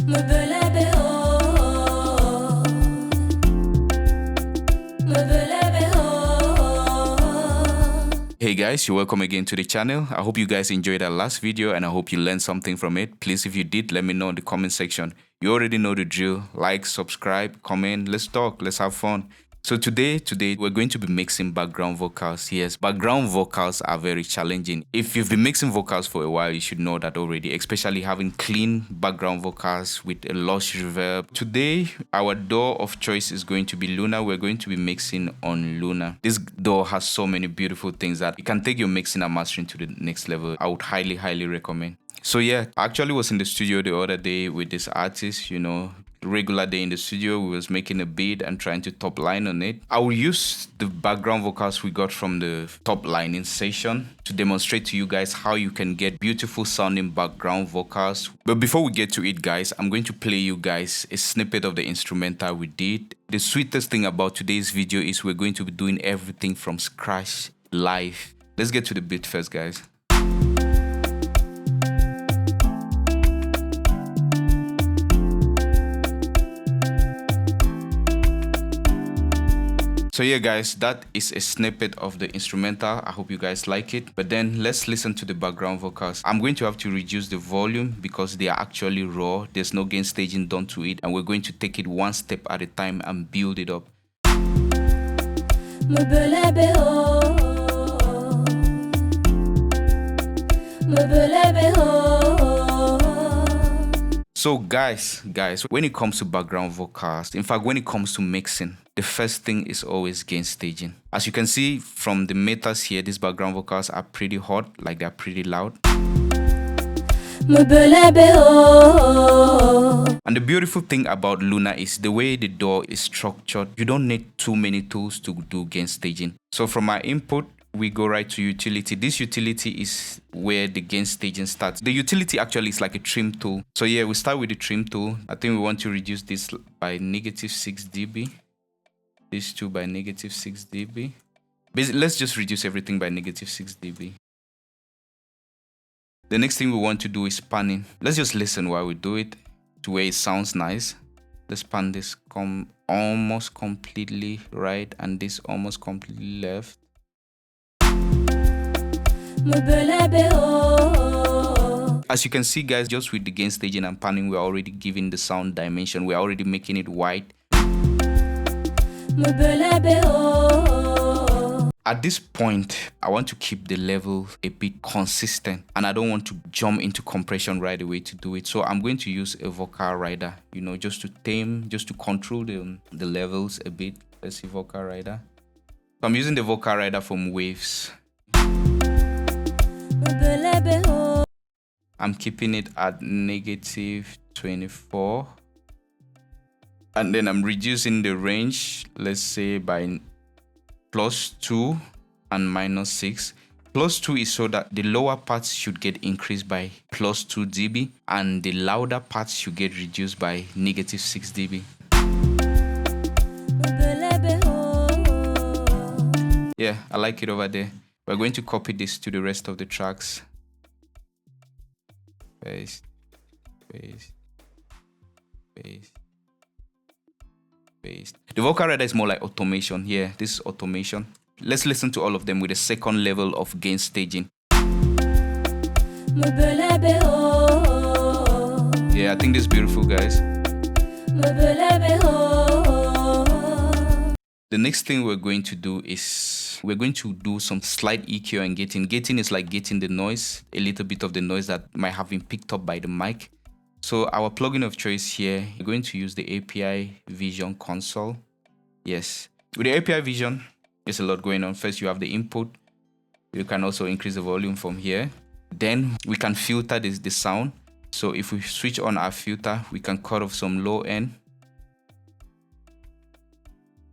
Hey guys, you're welcome again to the channel. I hope you guys enjoyed our last video and I hope you learned something from it. Please, if you did, let me know in the comment section. You already know the drill. Like, subscribe, comment, let's talk, let's have fun. So today we're going to be mixing background vocals. Yes, background vocals are very challenging. If you've been mixing vocals for a while, you should know that already, especially having clean background vocals with a lush reverb. Today, our DAW of choice is going to be Luna. We're going to be mixing on Luna. This DAW has so many beautiful things that it can take your mixing and mastering to the next level. I would highly recommend. So yeah, I actually was in the studio the other day with this artist, you know, regular day in the studio. We was making a beat and trying to top line on it. I will use the background vocals we got from the top lining session to demonstrate to you guys how you can get beautiful sounding background vocals. But before we get to it, guys, I'm going to play you guys a snippet of the instrumental we did. The sweetest thing about today's video is we're going to be doing everything from scratch live. Let's get to the beat first, guys. So yeah guys, that is a snippet of the instrumental. I hope you guys like it. But then let's listen to the background vocals. I'm going to have to reduce the volume because they are actually raw. There's no gain staging done to it. And we're going to take it one step at a time and build it up. So guys, when it comes to background vocals, in fact, when it comes to mixing, the first thing is always gain staging. As you can see from the meters here, these background vocals are pretty hot, like they're pretty loud. And the beautiful thing about Luna is the way the DAW is structured. You don't need too many tools to do gain staging. So from my input, we go right to utility. This utility is where the gain staging starts. The utility actually is like a trim tool. So yeah, we start with the trim tool. I think we want to reduce this by -6 dB. These two by -6 dB. Basically, let's just reduce everything by -6 dB. The next thing we want to do is panning. Let's just listen while we do it to where it sounds nice. Let's pan this almost completely right and this almost completely left. As you can see guys, just with the gain staging and panning, we're already giving the sound dimension. We're already making it wide. At this point, I want to keep the level a bit consistent and I don't want to jump into compression right away to do it. So I'm going to use a vocal rider, you know, just to tame, just to control the levels a bit. Let's see, vocal rider. So I'm using the vocal rider from Waves. I'm keeping it at -24 and then I'm reducing the range, let's say by +2 and -6. +2 is so that the lower parts should get increased by +2 dB and the louder parts should get reduced by -6 dB. Yeah, I like it over there. We're going to copy this to the rest of the tracks. Paste, paste, paste, paste. The vocal rider is more like automation. Yeah, this is automation. Let's listen to all of them with a second level of gain staging. Yeah, I think this is beautiful, guys. The next thing we're going to do is we're going to do some slight EQ and gating. Gating is like getting the noise, a little bit of the noise that might have been picked up by the mic. So our plugin of choice here, we're going to use the API Vision console. Yes, with the API Vision, there's a lot going on. First, you have the input. You can also increase the volume from here. Then we can filter the sound. So if we switch on our filter, we can cut off some low end.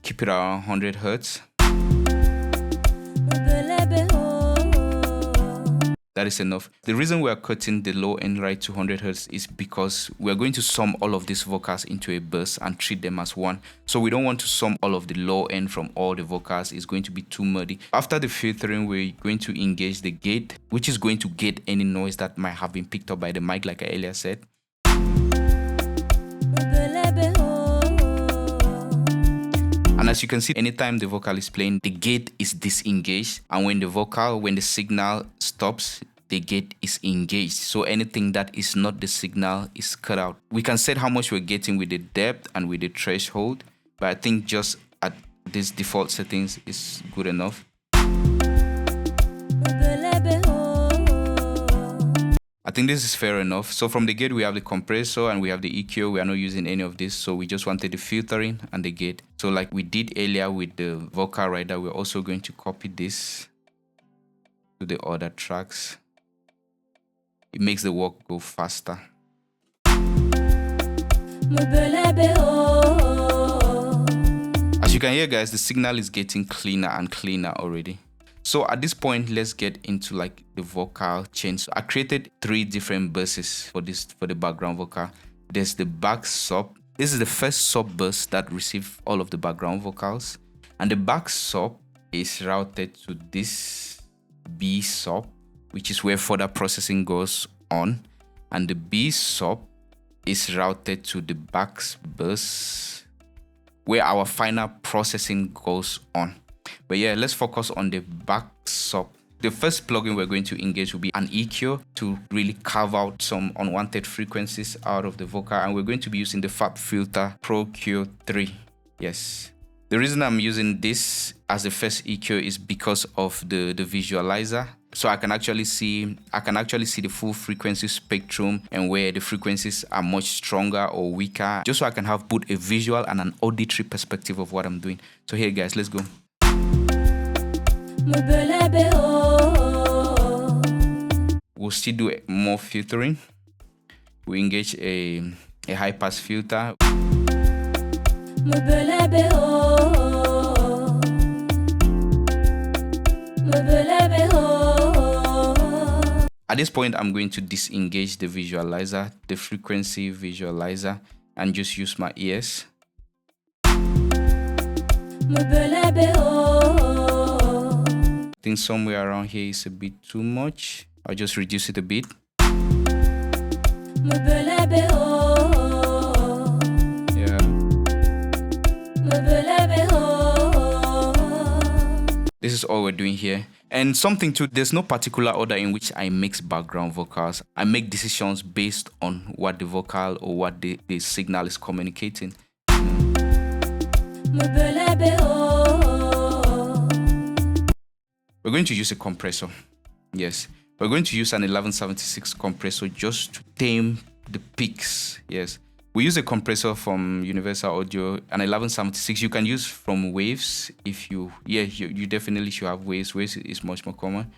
Keep it around 100 Hertz. That is enough. The reason we are cutting the low end right to 100 Hertz is because we are going to sum all of these vocals into a burst and treat them as one. So we don't want to sum all of the low end from all the vocals. It's going to be too muddy. After the filtering, we're going to engage the gate, which is going to gate any noise that might have been picked up by the mic, like I earlier said. And as you can see, anytime the vocal is playing, the gate is disengaged. And when the signal stops, the gate is engaged. So anything that is not the signal is cut out. We can set how much we're getting with the depth and with the threshold, but I think just at these default settings is good enough. I think this is fair enough. So from the gate, we have the compressor and we have the EQ. We are not using any of this. So we just wanted the filtering and the gate. So like we did earlier with the vocal rider, we're also going to copy this to the other tracks. It makes the work go faster. As you can hear, guys, the signal is getting cleaner and cleaner already. So at this point, let's get into like the vocal change. So I created 3 different bursts for the background vocal. There's the back sub. This is the first sub burst that receives all of the background vocals. And the back sub is routed to this B sub, which is where further processing goes on. And the B sub is routed to the back burst, where our final processing goes on. But yeah, let's focus on the back sub. The first plugin we're going to engage will be an EQ to really carve out some unwanted frequencies out of the vocal. And we're going to be using the FabFilter Pro Q3. Yes. The reason I'm using this as the first EQ is because of the visualizer. So I can actually see the full frequency spectrum and where the frequencies are much stronger or weaker, just so I can have both a visual and an auditory perspective of what I'm doing. So here, guys, let's go. We'll still do more filtering. We engage a high pass filter. At this point, I'm going to disengage the visualizer, the frequency visualizer, and just use my ears. I think somewhere around here is a bit too much. I'll just reduce it a bit. Yeah. This is all we're doing here. And something too, there's no particular order in which I mix background vocals. I make decisions based on what the vocal or what the signal is communicating. We're going to use a compressor. Yes. We're going to use an 1176 compressor just to tame the peaks. Yes. We use a compressor from Universal Audio, an 1176. You can use from Waves if you definitely should have Waves. Waves is much more common.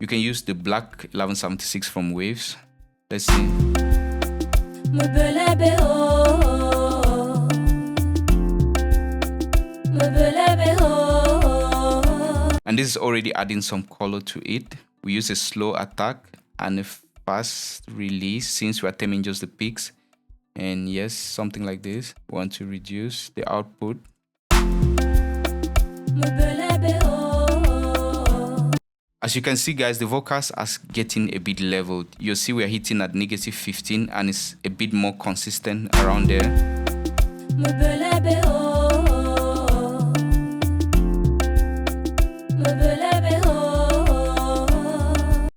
You can use the black 1176 from Waves. Let's see. And this is already adding some color to it. We use a slow attack and a fast release since we are taming just the peaks. And yes, something like this. We want to reduce the output. As you can see, guys, the vocals are getting a bit leveled. You'll see we are hitting at -15 and it's a bit more consistent around there.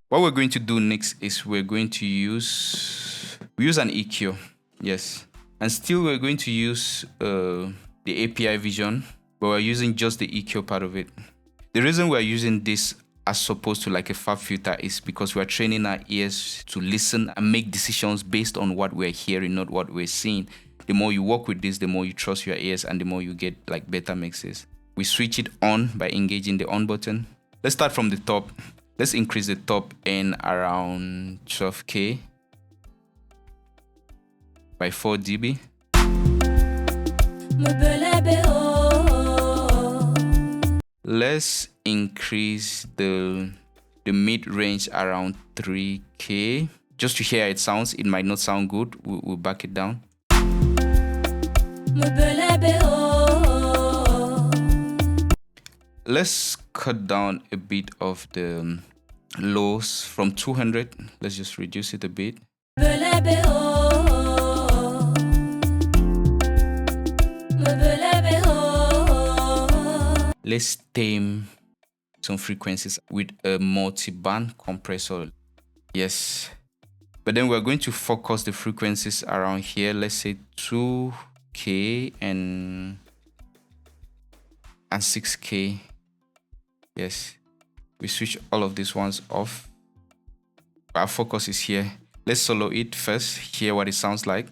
What we're going to do next is we use an EQ. Yes. And still we're going to use the API Vision, but we're using just the EQ part of it. The reason we're using this as opposed to like a fab filter is because we're training our ears to listen and make decisions based on what we're hearing, not what we're seeing. The more you work with this, the more you trust your ears and the more you get like better mixes. We switch it on by engaging the on button. Let's start from the top. Let's increase the top end around 12K by 4 dB. Let's increase the mid-range around 3K. Just to hear how it sounds. It might not sound good. We'll back it down. Let's cut down a bit of the lows from 200. Let's just reduce it a bit. let's tame some frequencies with a multi-band compressor. Yes, but then we're going to focus the frequencies around here. Let's say 2K and 6K. Yes, we switch all of these ones off. Our focus is here. Let's solo it first, hear what it sounds like.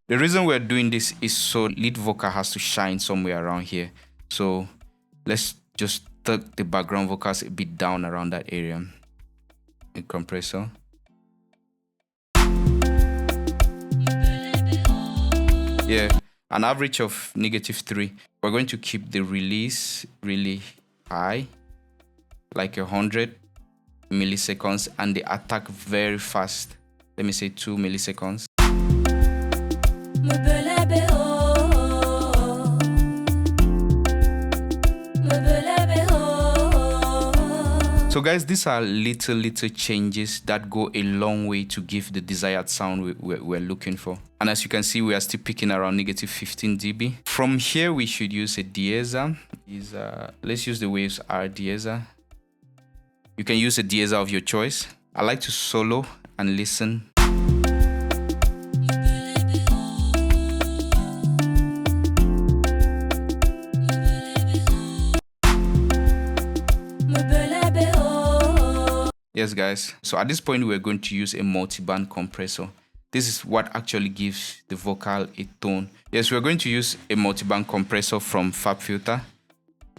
The reason we're doing this is so lead vocal has to shine somewhere around here. So let's just tuck the background vocals a bit down around that area. A compressor. Yeah, an average of -3. We're going to keep the release really high, like 100 milliseconds, and the attack very fast. Let me say 2 milliseconds. So guys, these are little changes that go a long way to give the desired sound we're looking for. And as you can see, we are still picking around -15 dB. From here, we should use a deesser. Let's use the Waves R deesser. You can use a deesser of your choice. I like to solo and listen. Yes guys, so at this point we're going to use a multi-band compressor. This is what actually gives the vocal a tone. Yes, we're going to use a multi-band compressor from FabFilter.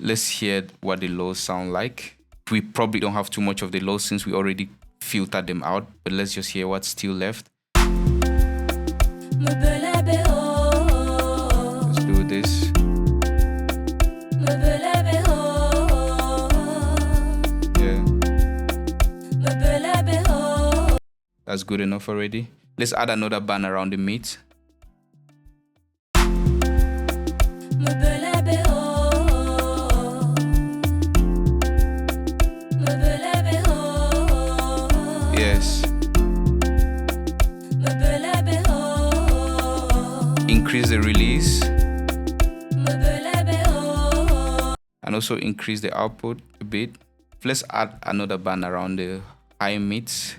Let's hear what the lows sound like. We probably don't have too much of the lows since we already filtered them out, but let's just hear what's still left. Let's do this. That's good enough already. Let's add another band around the mids. Yes. Increase the release. And also increase the output a bit. Let's add another band around the high mids.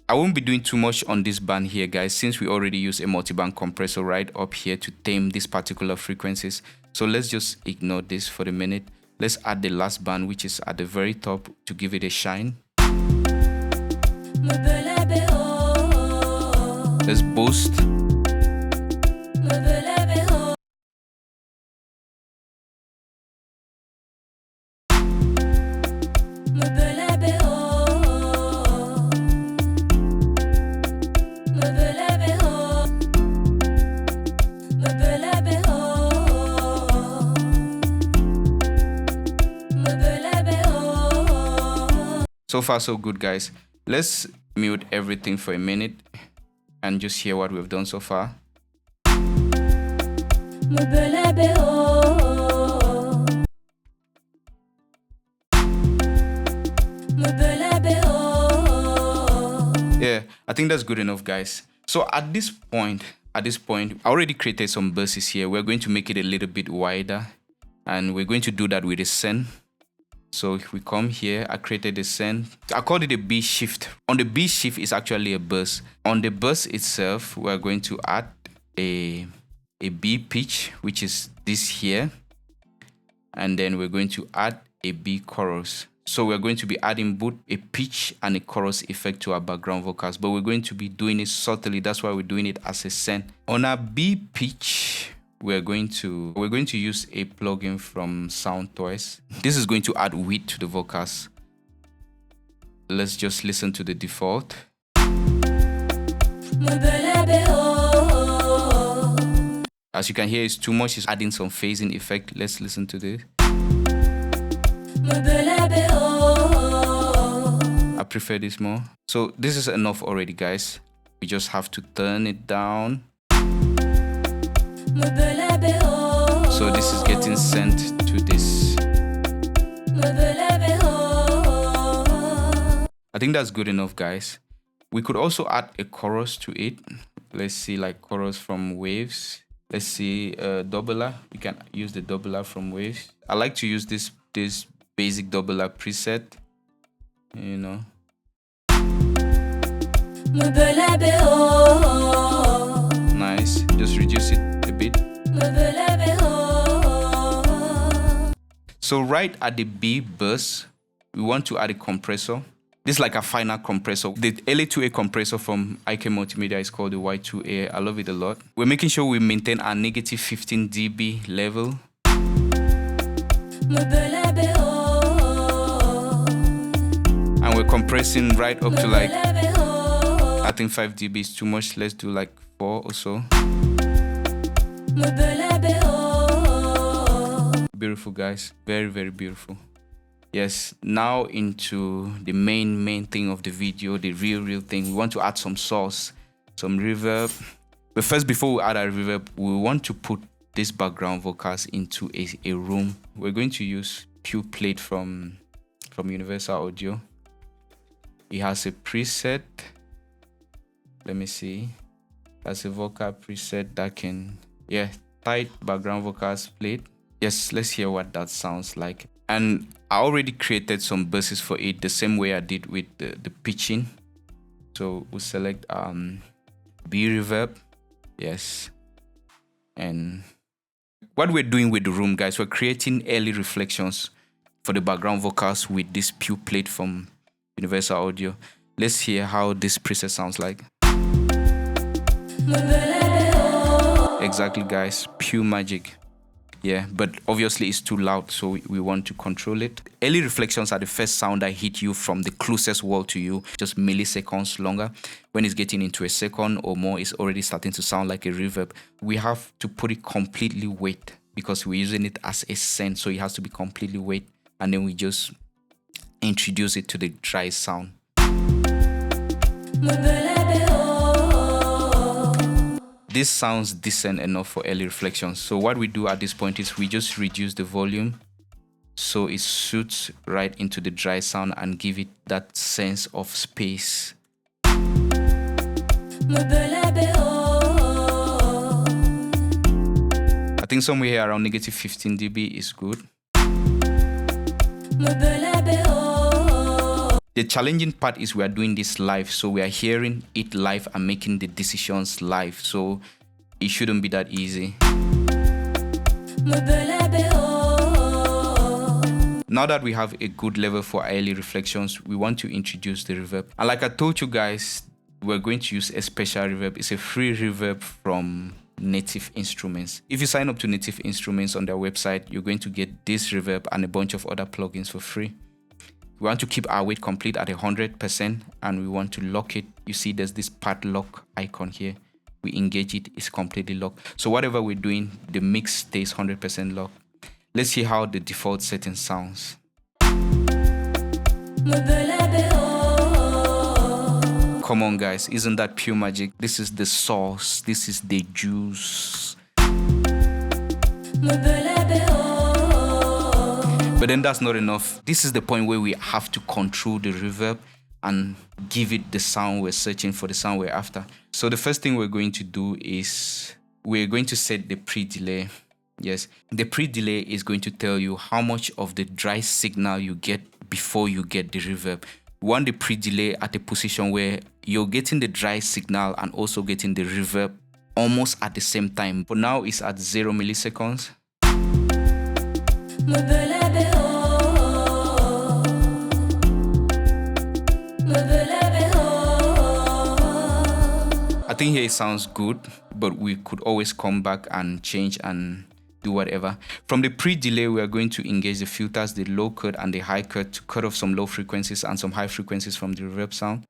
I won't be doing too much on this band here, guys, since we already use a multi-band compressor right up here to tame these particular frequencies. So let's just ignore this for the minute. Let's add the last band, which is at the very top, to give it a shine. Let's boost. So far so good, guys. Let's mute everything for a minute and just hear what we've done so far. Yeah, I think that's good enough, guys. So at this point, I already created some buses here. We're going to make it a little bit wider, and we're going to do that with a send. So if we come here, I created a send. I called it a B shift. On the B shift is actually a bus. On the bus itself, we're going to add a B pitch, which is this here. And then we're going to add a B chorus. So we're going to be adding both a pitch and a chorus effect to our background vocals, but we're going to be doing it subtly. That's why we're doing it as a send. On our B pitch, we're going to use a plugin from SoundToys. This is going to add width to the vocals. Let's just listen to the default. As you can hear, it's too much. It's adding some phasing effect. Let's listen to this. I prefer this more. So this is enough already, guys. We just have to turn it down. So this is getting sent to this. I think that's good enough, guys. We could also add a chorus to it. Let's see, like chorus from Waves. Let's see, doubler. We can use the doubler from Waves. I like to use this basic doubler preset, you know. Nice. Just reduce it a bit. So right at the B burst, we want to add a compressor. This is like a final compressor. The LA2A compressor from IK Multimedia is called the Y2A. I love it a lot. We're making sure we maintain our negative 15 dB level. And we're compressing right up to like, I think 5 dB is too much. Let's do like 4 or so. Beautiful, guys. Very, very beautiful. Yes, now into the main thing of the video, the real thing. We want to add some sauce, some reverb. But first, before we add our reverb, we want to put this background vocals into a room. We're going to use Pew Plate from Universal Audio. It has a preset. Let me see. That's a vocal preset that can, yeah, tight background vocals plate. Yes, let's hear what that sounds like. And I already created some buses for it the same way I did with the pitching. So we'll select B reverb. Yes. And what we're doing with the room, guys, we're creating early reflections for the background vocals with this Pew Plate from Universal Audio. Let's hear how this preset sounds like. Exactly, guys. Pure magic. Yeah, but obviously it's too loud, so we want to control it. Early reflections are the first sound that hit you from the closest wall to you, just milliseconds longer. When it's getting into a second or more, it's already starting to sound like a reverb. We have to put it completely wet because we're using it as a send, so it has to be completely wet. And then we just introduce it to the dry sound. This sounds decent enough for early reflections. So what we do at this point is we just reduce the volume so it suits right into the dry sound and give it that sense of space. I think somewhere here around negative 15 dB is good. The challenging part is we are doing this live, so we are hearing it live and making the decisions live, so it shouldn't be that easy. Now that we have a good level for early reflections, we want to introduce the reverb. And like I told you guys, we're going to use a special reverb. It's a free reverb from Native Instruments. If you sign up to Native Instruments on their website, you're going to get this reverb and a bunch of other plugins for free. We want to keep our weight complete at 100% and we want to lock it. You see there's this part lock icon here. We engage it, it's completely locked. So whatever we're doing, the mix stays 100% locked. Let's see how the default setting sounds. Come on, guys, isn't that pure magic? This is the sauce, this is the juice. But then that's not enough. This is the point where we have to control the reverb and give it the sound we're searching for, the sound we're after. So the first thing we're going to do is we're going to set the pre-delay. Yes, the pre-delay is going to tell you how much of the dry signal you get before you get the reverb. We want the pre-delay at a position where you're getting the dry signal and also getting the reverb almost at the same time. For now, it's at 0 milliseconds. I think here it sounds good, but we could always come back and change and do whatever. From the pre-delay, we are going to engage the filters, the low cut and the high cut to cut off some low frequencies and some high frequencies from the reverb sound.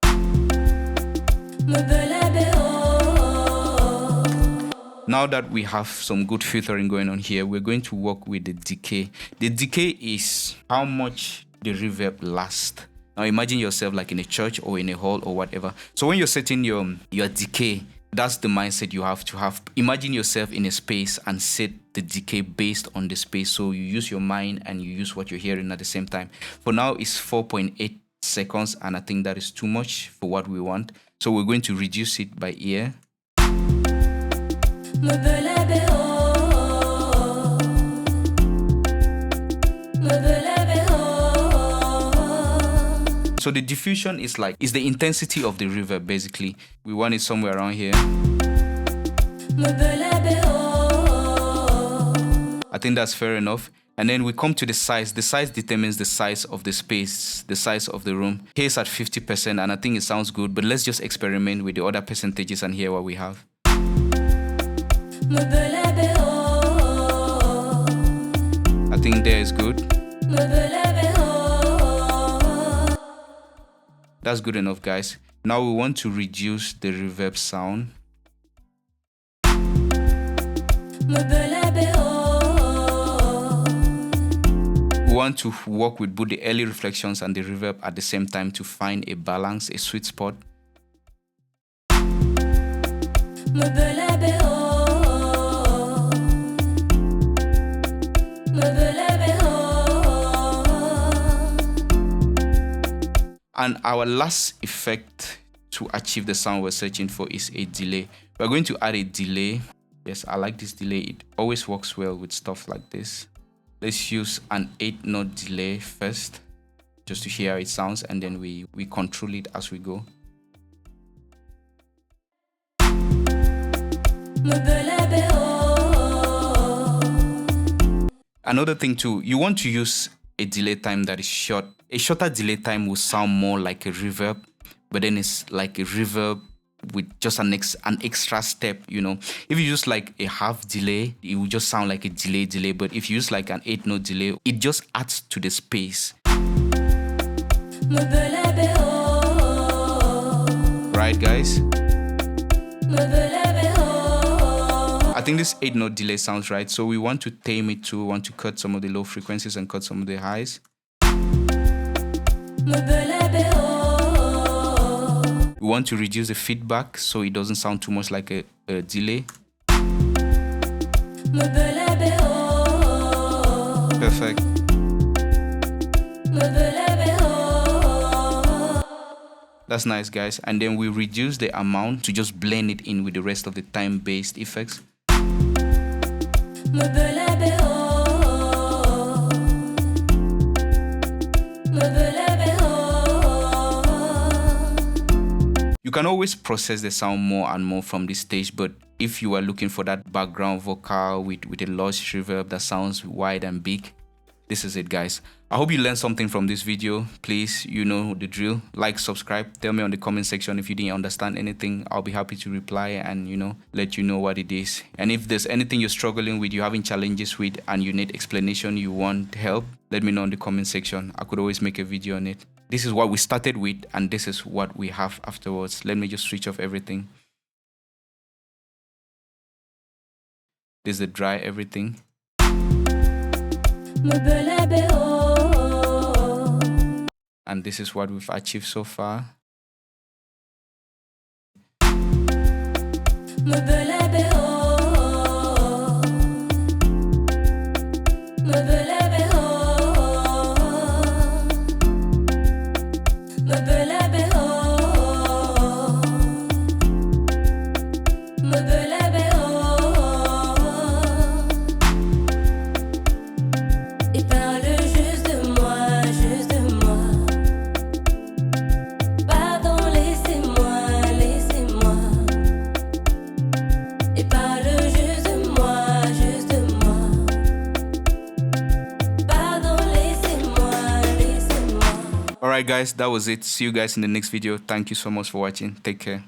Now that we have some good filtering going on here, we're going to work with the decay. The decay is how much the reverb lasts. Now imagine yourself like in a church or in a hall or whatever. So when you're setting your decay, that's the mindset you have to have. Imagine yourself in a space and set the decay based on the space. So you use your mind and you use what you're hearing at the same time. For now, it's 4.8 seconds, and I think that is too much for what we want. So we're going to reduce it by ear. So the diffusion is the intensity of the reverb basically. We want it somewhere around here. I think that's fair enough. And then we come to the size. The size determines the size of the space, the size of the room. Here it's at 50% and I think it sounds good, but let's just experiment with the other percentages and hear what we have. I think there is good. That's good enough, guys. Now we want to reduce the reverb sound. We want to work with both the early reflections and the reverb at the same time to find a balance, a sweet spot. And our last effect to achieve the sound we're searching for is a delay. We're going to add a delay. Yes, I like this delay. It always works well with stuff like this. Let's use an 8-note delay first, just to hear how it sounds, and then we control it as we go. Another thing too, you want to use a delay time that is short. A shorter delay time will sound more like a reverb, but then it's like a reverb with just an extra step, you know. If you use like a half delay, it will just sound like a delay, but if you use like an 8-note delay, it just adds to the space. Right, guys? I think this 8-note delay sounds right, so we want to tame it too. We want to cut some of the low frequencies and cut some of the highs. We want to reduce the feedback so it doesn't sound too much like a delay. Perfect. That's nice, guys. And then we reduce the amount to just blend it in with the rest of the time-based effects. You can always process the sound more and more from this stage, but if you are looking for that background vocal with a lush reverb that sounds wide and big, this is it, guys. I hope you learned something from this video. Please, you know the drill. Like, subscribe, tell me on the comment section if you didn't understand anything. I'll be happy to reply and, you know, let you know what it is. And if there's anything you're struggling with, you're having challenges with, and you need explanation, you want help, let me know in the comment section. I could always make a video on it. This is what we started with, and this is what we have afterwards. Let me just switch off everything. This is the dry everything. And this is what we've achieved so far. Alright guys, that was it. See you guys in the next video. Thank you so much for watching. Take care.